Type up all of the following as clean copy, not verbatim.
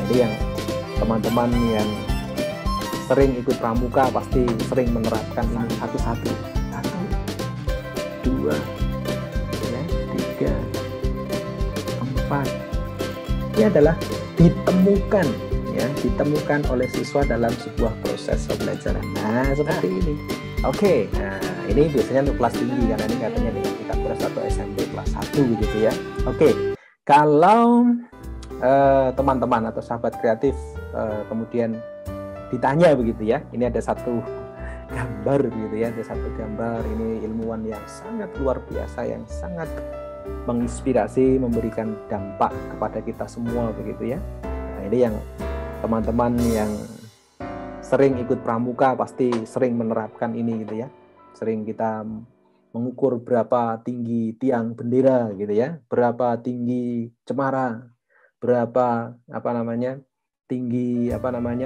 ini yang teman-teman yang sering ikut pramuka pasti sering menerapkan ini satu-satu. 1, 2, ya, 3, 4. Ini adalah ditemukan, ya, ditemukan oleh siswa dalam sebuah proses pembelajaran. Nah, seperti ini. Oke, nah ini biasanya untuk kelas tinggi karena ini katanya dengan Pitagoras atau SMP kelas 1 gitu ya. Oke, kalau teman-teman atau sahabat kreatif kemudian ditanya begitu ya, ini ada satu gambar begitu ya, ada satu gambar, ini ilmuwan yang sangat luar biasa, yang sangat menginspirasi, memberikan dampak kepada kita semua begitu ya. Nah, ini yang teman-teman yang sering ikut pramuka pasti sering menerapkan ini gitu ya. Sering kita mengukur berapa tinggi tiang bendera gitu ya, berapa tinggi cemara, berapa tinggi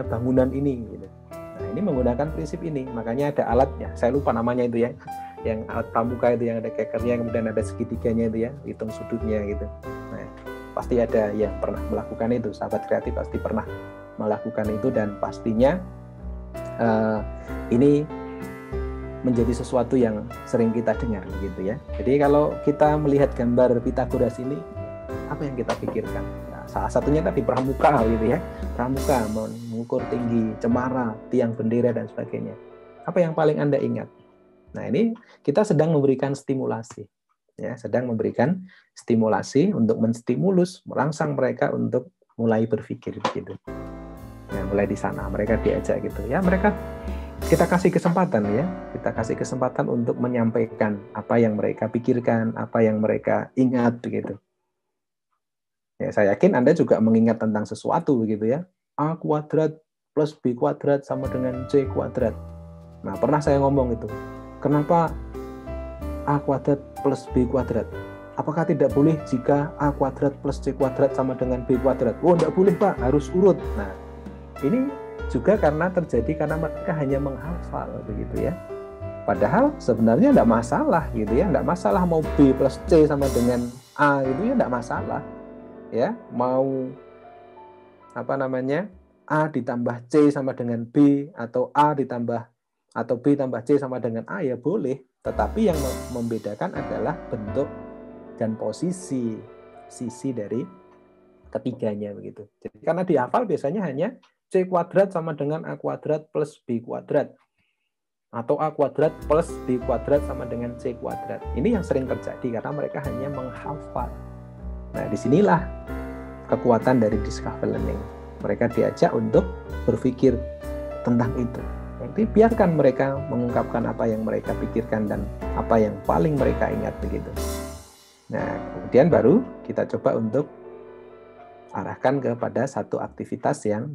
bangunan ini gitu. Nah, ini menggunakan prinsip ini, makanya ada alatnya. Saya lupa namanya itu ya. Yang alat pramuka itu yang ada kekernya, kemudian ada segitiganya itu ya, hitung sudutnya gitu. Nah, pasti ada yang pernah melakukan itu, sahabat kreatif pasti pernah melakukan itu, dan pastinya ini menjadi sesuatu yang sering kita dengar gitu ya. Jadi kalau kita melihat gambar Pitagoras ini, apa yang kita pikirkan? Nah, salah satunya tadi pramuka gitu ya. Pramuka mengukur tinggi cemara, tiang bendera dan sebagainya. Apa yang paling Anda ingat? Nah, ini kita sedang memberikan stimulasi. Ya, sedang memberikan stimulasi untuk menstimulus, merangsang mereka untuk mulai berpikir begitu. Nah, mulai di sana mereka diajak gitu ya, kita kasih kesempatan ya, kita kasih kesempatan untuk menyampaikan apa yang mereka pikirkan, apa yang mereka ingat begitu. Ya, saya yakin Anda juga mengingat tentang sesuatu begitu ya. A kuadrat plus B kuadrat sama dengan C kuadrat. Nah, pernah saya ngomong itu, kenapa A kuadrat plus B kuadrat? Apakah tidak boleh jika A kuadrat plus C kuadrat sama dengan B kuadrat? Oh, tidak boleh Pak, harus urut. Nah, ini juga karena mereka hanya menghafal begitu ya. Padahal sebenarnya tidak masalah gitu ya, tidak masalah mau B plus C sama dengan A itu ya, tidak masalah ya. Mau A ditambah C sama dengan B, atau B tambah C sama dengan A ya boleh. Tetapi yang membedakan adalah bentuk dan sisi dari ketiganya begitu. Jadi karena dihafal biasanya hanya C kuadrat sama dengan A kuadrat plus B kuadrat, atau A kuadrat plus B kuadrat sama dengan C kuadrat. Ini yang sering terjadi karena mereka hanya menghafal. Nah, disinilah kekuatan dari discover learning. Mereka diajak untuk berpikir tentang itu. Nanti biarkan mereka mengungkapkan apa yang mereka pikirkan dan apa yang paling mereka ingat begitu. Nah, kemudian baru kita coba untuk arahkan kepada satu aktivitas yang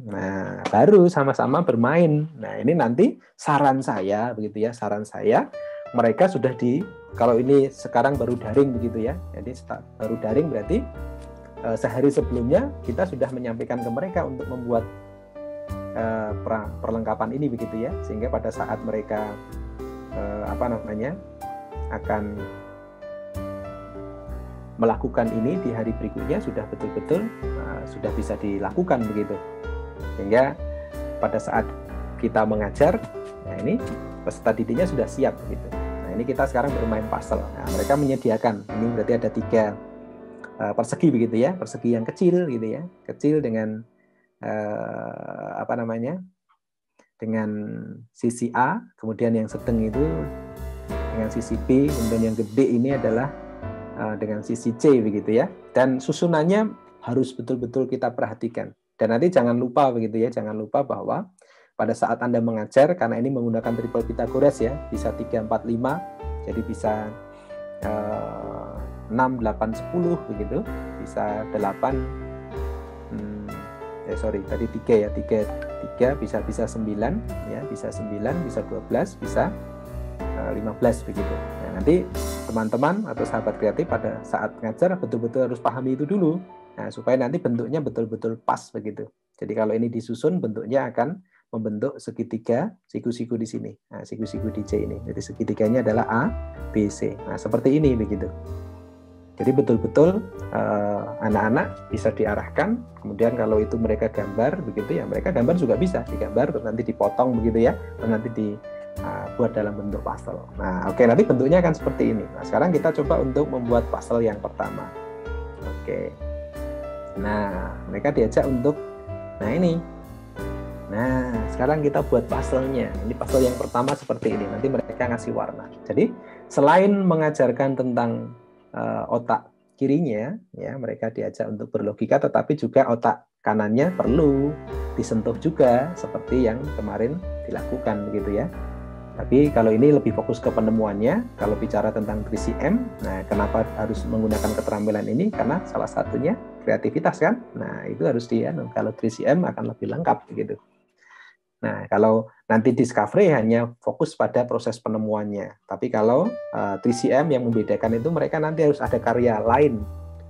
baru sama-sama bermain. Nah, ini nanti saran saya begitu ya, mereka sudah kalau ini sekarang baru daring begitu ya. Jadi baru daring berarti sehari sebelumnya kita sudah menyampaikan ke mereka untuk membuat perlengkapan ini begitu ya, sehingga pada saat mereka akan melakukan ini di hari berikutnya sudah betul-betul sudah bisa dilakukan begitu, sehingga pada saat kita mengajar, nah ini peserta didiknya sudah siap begitu. Nah, ini kita sekarang bermain puzzle. Nah, mereka menyediakan, ini berarti ada 3 persegi begitu ya, persegi yang kecil gitu ya, kecil dengan dengan sisi A, kemudian yang sedang itu dengan sisi B, kemudian yang gede ini adalah dengan sisi C begitu ya. Dan susunannya harus betul-betul kita perhatikan. Dan nanti jangan lupa begitu ya, jangan lupa bahwa pada saat Anda mengajar, karena ini menggunakan triple Pitagoras ya, bisa 3, 4, 5, jadi bisa 6, 8, 10 begitu, bisa 8 tadi 3 ya, 3 bisa 9 ya, bisa 9, bisa 12, bisa 15 begitu. Nah, nanti teman-teman atau sahabat kreatif pada saat ngajar betul-betul harus pahami itu dulu. Nah, supaya nanti bentuknya betul-betul pas begitu. Jadi kalau ini disusun, bentuknya akan membentuk segitiga, siku-siku di sini. Nah, siku-siku di C ini. Jadi segitiganya adalah A, B, C. Nah, seperti ini begitu. Jadi betul-betul anak-anak bisa diarahkan, kemudian kalau itu mereka gambar begitu ya, mereka gambar juga bisa digambar terus nanti dipotong begitu ya, terus nanti dibuat dalam bentuk puzzle. Nah, oke, nanti bentuknya akan seperti ini. Nah, sekarang kita coba untuk membuat puzzle yang pertama. Oke. Nah, mereka diajak untuk ini. Nah, sekarang kita buat puzzle-nya. Ini puzzle yang pertama seperti ini. Nanti mereka ngasih warna. Jadi, selain mengajarkan tentang otak kirinya, ya mereka diajak untuk berlogika, tetapi juga otak kanannya perlu disentuh juga seperti yang kemarin dilakukan begitu ya. Tapi kalau ini lebih fokus ke penemuannya. Kalau bicara tentang 3CM, nah kenapa harus menggunakan keterampilan ini? Karena salah satunya kreativitas kan. Nah itu harus kalau 3CM akan lebih lengkap begitu. Nah, kalau nanti Discovery hanya fokus pada proses penemuannya. Tapi kalau 3CM yang membedakan itu mereka nanti harus ada karya lain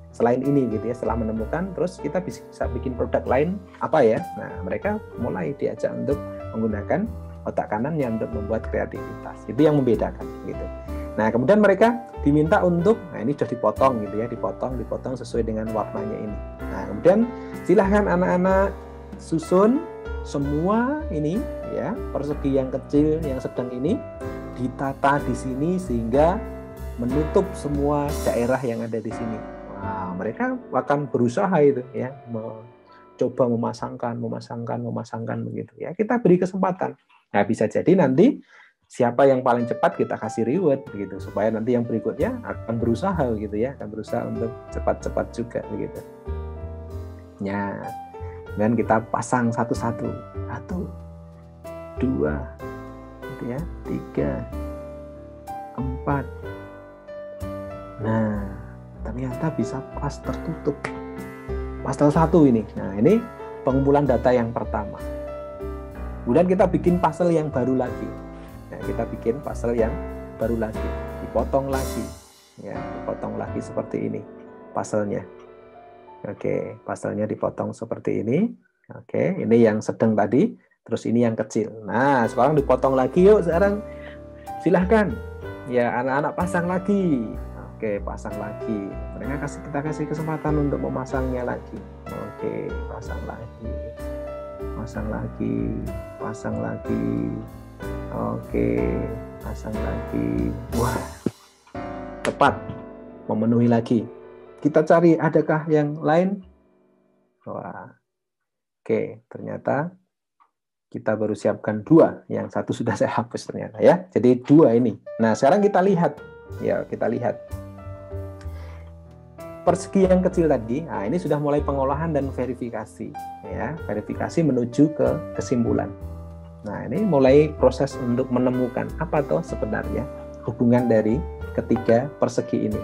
selain ini gitu ya. Setelah menemukan, terus kita bisa bikin produk lain apa ya? Nah, mereka mulai diajak untuk menggunakan otak kanannya untuk membuat kreativitas. Itu yang membedakan gitu. Nah, kemudian mereka diminta untuk, nah ini sudah dipotong gitu ya, dipotong sesuai dengan warnanya ini. Nah, kemudian silahkan anak-anak susun semua ini ya, persegi yang kecil yang sedang ini ditata di sini sehingga menutup semua daerah yang ada di sini. Nah, mereka akan berusaha itu ya, coba memasangkan begitu ya. Kita beri kesempatan. Nah, bisa jadi nanti siapa yang paling cepat kita kasih reward begitu, supaya nanti yang berikutnya akan berusaha gitu ya, akan berusaha untuk cepat-cepat juga begitu. Ya. Dan kita pasang satu-satu, 1, 2, gitu ya, 3, 4. Nah, ternyata bisa pas tertutup. Puzzle 1 ini. Nah, ini pengumpulan data yang pertama. Kemudian kita bikin puzzle yang baru lagi. Nah, kita bikin puzzle yang baru lagi, dipotong lagi, ya, dipotong lagi seperti ini puzzle-nya. Oke, puzzle-nya dipotong seperti ini. Oke, ini yang sedang tadi, terus ini yang kecil. Nah, sekarang dipotong lagi yuk, sekarang silahkan. Ya, anak-anak pasang lagi. Oke, pasang lagi. Kita kasih kesempatan untuk memasangnya lagi. Oke, pasang lagi. Pasang lagi. Pasang lagi. Oke, pasang lagi. Wah, tepat. Memenuhi lagi. Kita cari adakah yang lain? Wah, oke, ternyata kita baru siapkan 2, yang satu sudah saya hapus ternyata ya. Jadi 2 ini. Nah, sekarang kita lihat, ya kita lihat persegi yang kecil tadi. Nah, ini sudah mulai pengolahan dan verifikasi, ya, verifikasi menuju ke kesimpulan. Nah, ini mulai proses untuk menemukan apa toh sebenarnya hubungan dari ketiga persegi ini.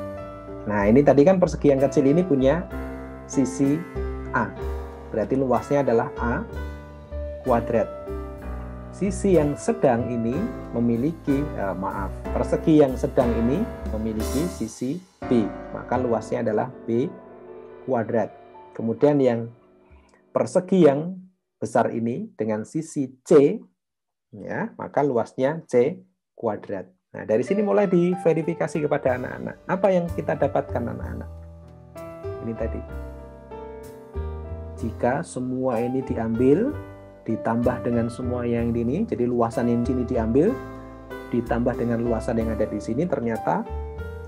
Nah, ini tadi kan persegi yang kecil ini punya sisi A. Berarti luasnya adalah A kuadrat. Sisi yang sedang ini memiliki, persegi yang sedang ini memiliki sisi B. Maka luasnya adalah B kuadrat. Kemudian yang persegi yang besar ini dengan sisi C, ya, maka luasnya C kuadrat. Nah, dari sini mulai diverifikasi kepada anak-anak. Apa yang kita dapatkan anak-anak? Ini tadi. Jika semua ini diambil, ditambah dengan semua yang ini, jadi luasan yang sini diambil, ditambah dengan luasan yang ada di sini, ternyata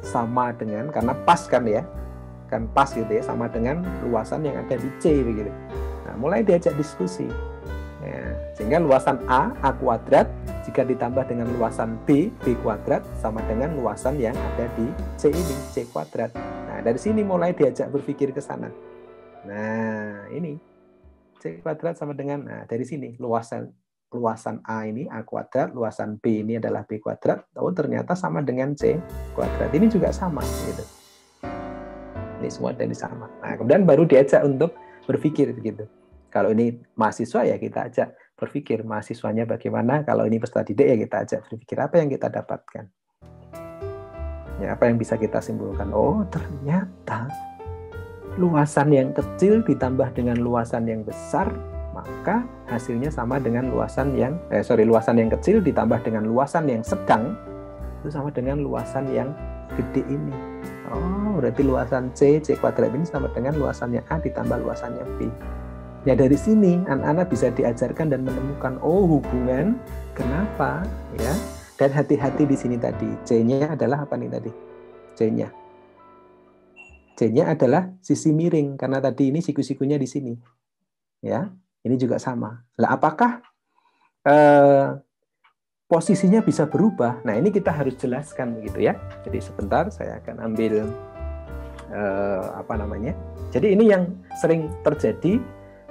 sama dengan, karena pas kan ya, kan pas gitu ya, sama dengan luasan yang ada di C begitu. Nah, mulai diajak diskusi. Ya, sehingga luasan A kuadrat, jika ditambah dengan luasan B kuadrat, sama dengan luasan yang ada di C ini, C kuadrat. Nah, dari sini mulai diajak berpikir ke sana. Nah, ini C kuadrat sama dengan, nah dari sini luasan A ini A kuadrat, luasan B ini adalah B kuadrat, oh ternyata sama dengan C kuadrat. Ini juga sama gitu. Ini semua dari sama. Nah, kemudian baru diajak untuk berpikir begitu. Kalau ini mahasiswa ya kita ajak berpikir mahasiswanya bagaimana, kalau ini peserta didik ya kita ajak berpikir apa yang kita dapatkan. Ya, apa yang bisa kita simpulkan? Oh, ternyata luasan yang kecil ditambah dengan luasan yang besar, maka hasilnya sama dengan luasan yang luasan yang kecil ditambah dengan luasan yang sedang itu sama dengan luasan yang gede ini. Oh, berarti luasan C kuadrat ini sama dengan luasannya A ditambah luasannya B. Ya dari sini anak-anak bisa diajarkan dan menemukan hubungan kenapa ya. Dan hati-hati di sini tadi. C-nya adalah apa nih tadi? C-nya. C-nya adalah sisi miring karena tadi ini siku-sikunya di sini. Ya, ini juga sama. Lah apakah posisinya bisa berubah? Nah, ini kita harus jelaskan begitu ya. Jadi sebentar saya akan ambil Jadi ini yang sering terjadi,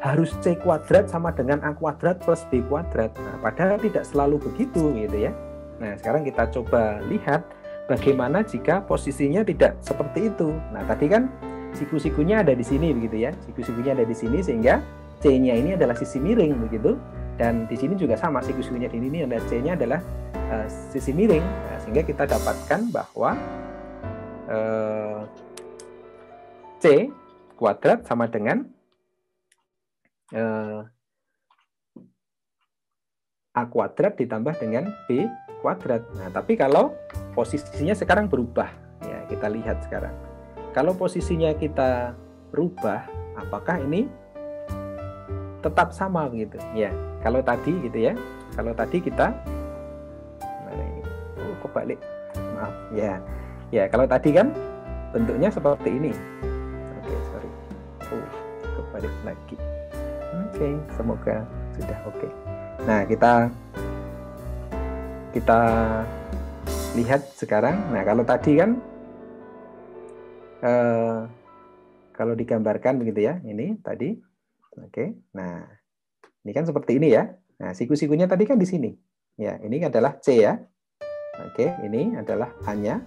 harus C kuadrat sama dengan A kuadrat plus B kuadrat. Nah, padahal tidak selalu begitu gitu ya. Nah, sekarang kita coba lihat bagaimana jika posisinya tidak seperti itu. Nah, tadi kan siku-sikunya ada di sini begitu ya. Siku-sikunya ada di sini sehingga C-nya ini adalah sisi miring begitu. Dan di sini juga sama, siku-sikunya di sini ada C-nya adalah sisi miring. Nah, sehingga kita dapatkan bahwa C kuadrat sama dengan A kuadrat ditambah dengan B kuadrat. Nah, tapi kalau posisinya sekarang berubah, ya kita lihat sekarang. Kalau posisinya kita rubah, apakah ini tetap sama begitu? Ya, kalau tadi gitu ya. Kalau tadi kita kebalik. Maaf, ya. Ya, kalau tadi kan bentuknya seperti ini. Oke, sorry. Kebalik lagi. Oke, semoga sudah oke. Nah, kita lihat sekarang. Nah, kalau tadi kan kalau digambarkan begitu ya, ini tadi. Oke. Nah, ini kan seperti ini ya. Nah, siku-sikunya tadi kan di sini. Ya, ini adalah C ya. Oke, ini adalah A-nya.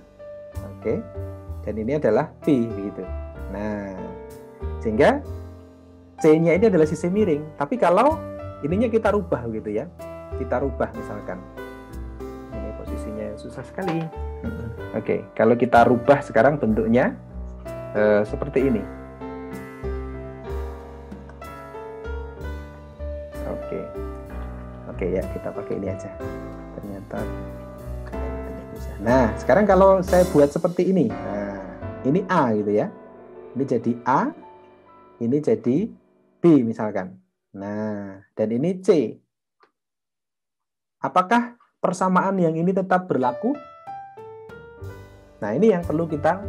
Oke. Dan ini adalah B begitu. Nah, sehingga C-nya ini adalah sisi miring. Tapi kalau ininya kita rubah gitu ya. Kita rubah misalkan. Ini posisinya susah sekali. Oke, kalau kita rubah sekarang bentuknya seperti ini. Oke ya, kita pakai ini aja. Ternyata bisa. Nah, sekarang kalau saya buat seperti ini. Nah, ini A gitu ya. Ini jadi A, ini jadi B misalkan. Nah, dan ini C. Apakah persamaan yang ini tetap berlaku? Nah, ini yang perlu kita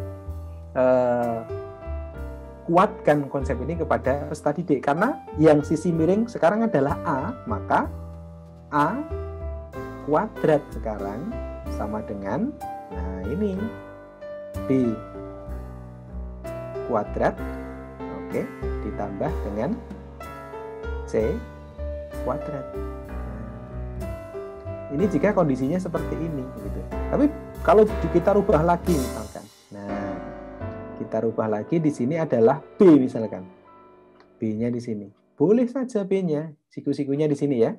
kuatkan konsep ini kepada peserta didik. Karena yang sisi miring sekarang adalah A, maka A kuadrat sekarang sama dengan, nah ini, B kuadrat, oke, ditambah dengan C kuadrat. Ini jika kondisinya seperti ini gitu. Tapi kalau kita rubah lagi misalkan. Nah, kita rubah lagi di sini adalah B misalkan. B-nya di sini. Boleh saja B-nya, siku-sikunya di sini ya.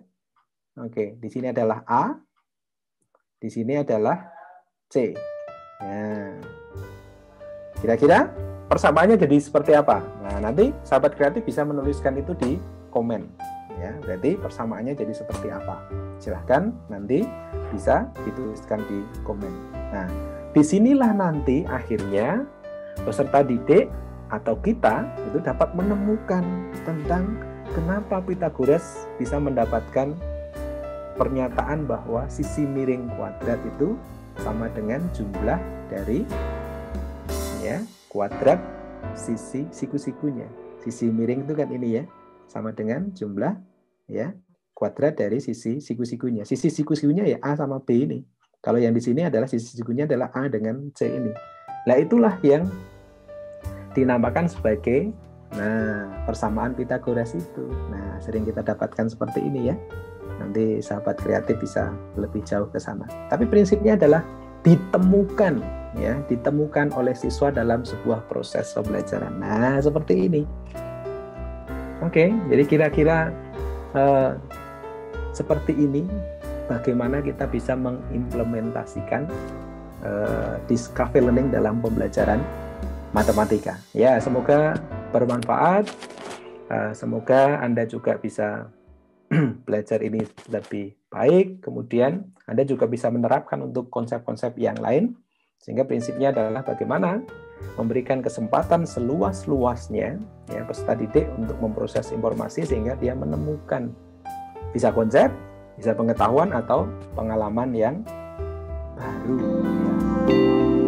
Oke, di sini adalah A. Di sini adalah C. Nah, kira-kira persamaannya jadi seperti apa? Nah, nanti sahabat kreatif bisa menuliskan itu di komen. Ya, berarti persamaannya jadi seperti apa? Silahkan nanti bisa dituliskan di komen. Nah, disinilah nanti akhirnya peserta didik atau kita itu dapat menemukan tentang kenapa Pythagoras bisa mendapatkan pernyataan bahwa sisi miring kuadrat itu sama dengan jumlah dari ya kuadrat sisi siku-sikunya. Sisi miring itu kan ini ya, sama dengan jumlah ya kuadrat dari sisi siku-sikunya. Sisi siku-sikunya ya A sama B ini. Kalau yang di sini adalah sisi sikunya adalah A dengan C ini. Nah, itulah yang dinamakan sebagai persamaan Pythagoras itu. Nah, sering kita dapatkan seperti ini ya. Nanti sahabat kreatif bisa lebih jauh ke sana. Tapi prinsipnya adalah ditemukan ya, ditemukan oleh siswa dalam sebuah proses pembelajaran. Nah, seperti ini. Oke, jadi kira-kira seperti ini bagaimana kita bisa mengimplementasikan Discovery Learning dalam pembelajaran matematika. Ya, semoga bermanfaat. Semoga Anda juga bisa belajar ini lebih baik. Kemudian Anda juga bisa menerapkan untuk konsep-konsep yang lain Sehingga prinsipnya adalah bagaimana memberikan kesempatan seluas-luasnya ya peserta didik untuk memproses informasi sehingga dia menemukan bisa konsep, bisa pengetahuan atau pengalaman yang baru. Ya.